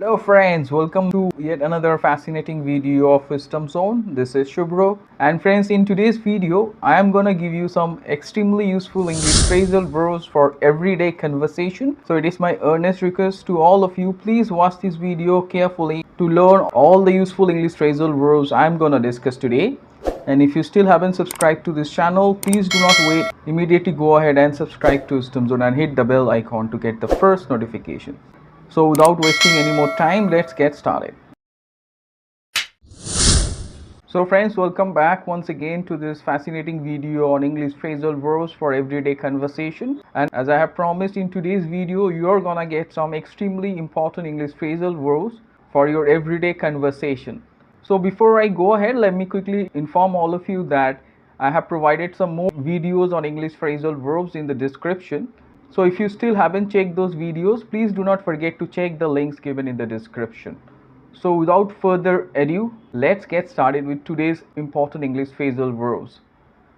Hello friends, welcome to yet another fascinating video of Wisdom Zone. This is Shubhro, and friends, in today's video I am gonna give you some extremely useful English phrasal verbs for everyday conversation. So it is my earnest request to all of you, please watch this video carefully to learn all the useful English phrasal verbs I am gonna discuss today. And if you still haven't subscribed to this channel, please do not wait, immediately go ahead and subscribe to Wisdom Zone and hit the bell icon to get the first notification. So without wasting any more time, let's get started. So friends, welcome back once again to this fascinating video on English phrasal verbs for everyday conversation. And as I have promised, in today's video, you're gonna get some extremely important English phrasal verbs for your everyday conversation. So before I go ahead, let me quickly inform all of you that I have provided some more videos on English phrasal verbs in the description. So if you still haven't checked those videos, please do not forget to check the links given in the description. So without further ado, let's get started with today's important English phrasal verbs.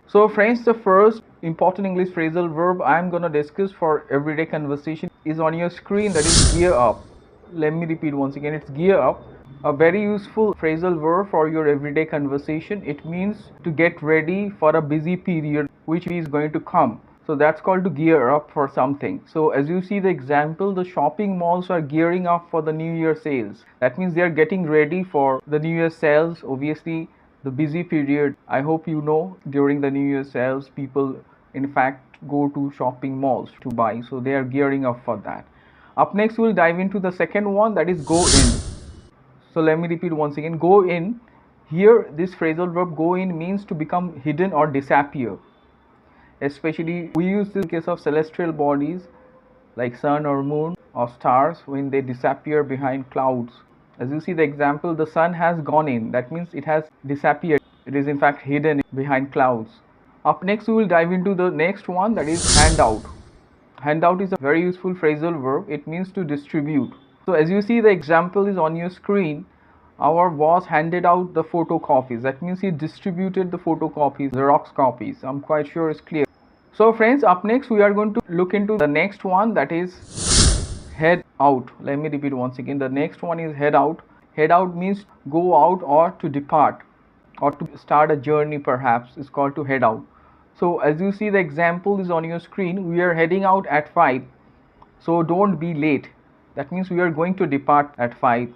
So friends, the first important English phrasal verb I'm going to discuss for everyday conversation is on your screen, that is gear up. Let me repeat once again, it's gear up. A very useful phrasal verb for your everyday conversation. It means to get ready for a busy period which is going to come. So that's called to gear up for something. So as you see the example, the shopping malls are gearing up for the New Year sales. That means they are getting ready for the New Year sales. Obviously, the busy period, I hope you know, during the New Year sales, people in fact go to shopping malls to buy. So they are gearing up for that. Up next, we'll dive into the second one, that is go in. So let me repeat once again, go in. Here, this phrasal verb go in means to become hidden or disappear. Especially we use this in case of celestial bodies like sun or moon or stars when they disappear behind clouds. As you see the example, the sun has gone in. That means it has disappeared. It is in fact hidden behind clouds. Up next, we will dive into the next one, that is handout. Handout is a very useful phrasal verb. It means to distribute. So as you see the example is on your screen, our boss handed out the photocopies. That means he distributed the photocopies, Xerox copies. I'm quite sure it's clear. So friends, up next we are going to look into the next one, that is head out. Let me repeat once again. The next one is head out. Head out means go out or to depart or to start a journey, perhaps is called to head out. So as you see the example is on your screen, we are heading out at 5. So don't be late. That means we are going to depart at 5,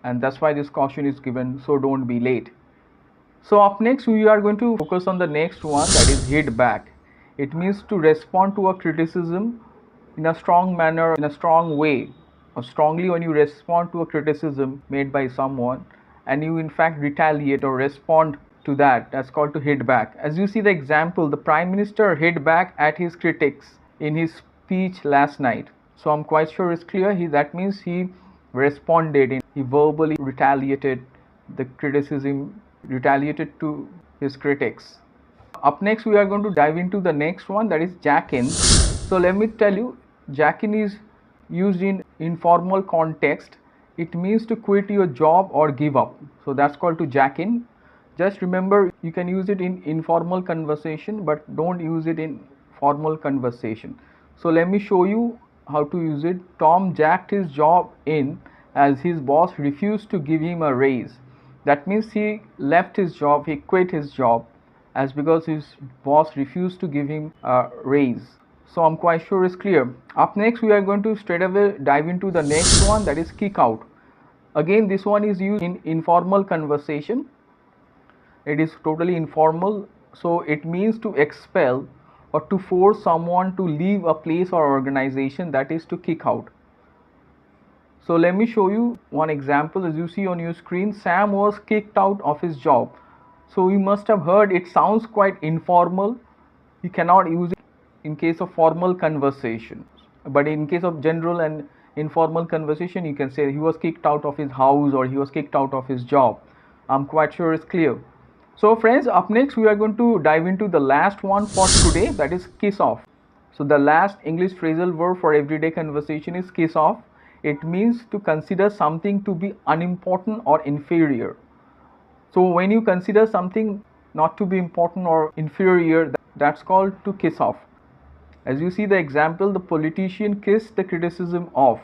and that's why this caution is given, so don't be late. So up next we are going to focus on the next one, that is hit back. It means to respond to a criticism in a strong manner, in a strong way, or strongly. When you respond to a criticism made by someone and you in fact retaliate or respond to that, that's called to hit back. As you see the example, the Prime Minister hit back at his critics in his speech last night. So I'm quite sure it's clear. That means he responded, he verbally retaliated the criticism, retaliated to his critics. Up next we are going to dive into the next one, that is jack in. So let me tell you, jack in is used in informal context. It means to quit your job or give up. So that's called to jack in. Just remember, you can use it in informal conversation, but don't use it in formal conversation. So let me show you how to use it. Tom jacked his job in as his boss refused to give him a raise. That means he left his job, he quit his job as because his boss refused to give him a raise. So I'm quite sure it's clear. Up next we are going to straight away dive into the next one, that is kick out. Again, this one is used in informal conversation. It is totally informal, so it means to expel or to force someone to leave a place or organization, that is to kick out. So let me show you one example. As you see on your screen, Sam was kicked out of his job. So you must have heard it sounds quite informal. You cannot use it in case of formal conversation, but in case of general and informal conversation, you can say he was kicked out of his house or he was kicked out of his job. I'm quite sure it's clear. So friends, up next we are going to dive into the last one for today, that is kiss off. So the last English phrasal verb for everyday conversation is kiss off. It means to consider something to be unimportant or inferior. So when you consider something not to be important or inferior, that's called to kiss off. As you see the example, the politician kissed the criticism off.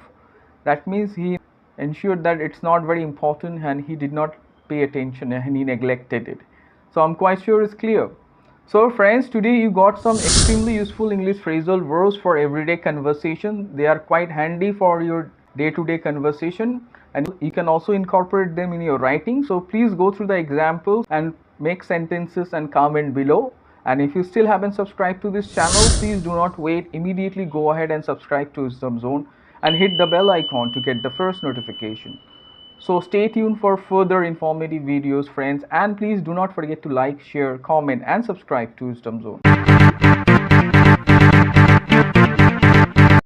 That means he ensured that it's not very important and he did not pay attention and he neglected it. So I'm quite sure it's clear. So friends, today you got some extremely useful English phrasal verbs for everyday conversation. They are quite handy for your day-to-day conversation, and you can also incorporate them in your writing. So please go through the examples and make sentences and comment below. And if you still haven't subscribed to this channel, please do not wait. Immediately go ahead and subscribe to Wisdom Zone and hit the bell icon to get the first notification. So stay tuned for further informative videos, friends, and please do not forget to like, share, comment and subscribe to Wisdom Zone.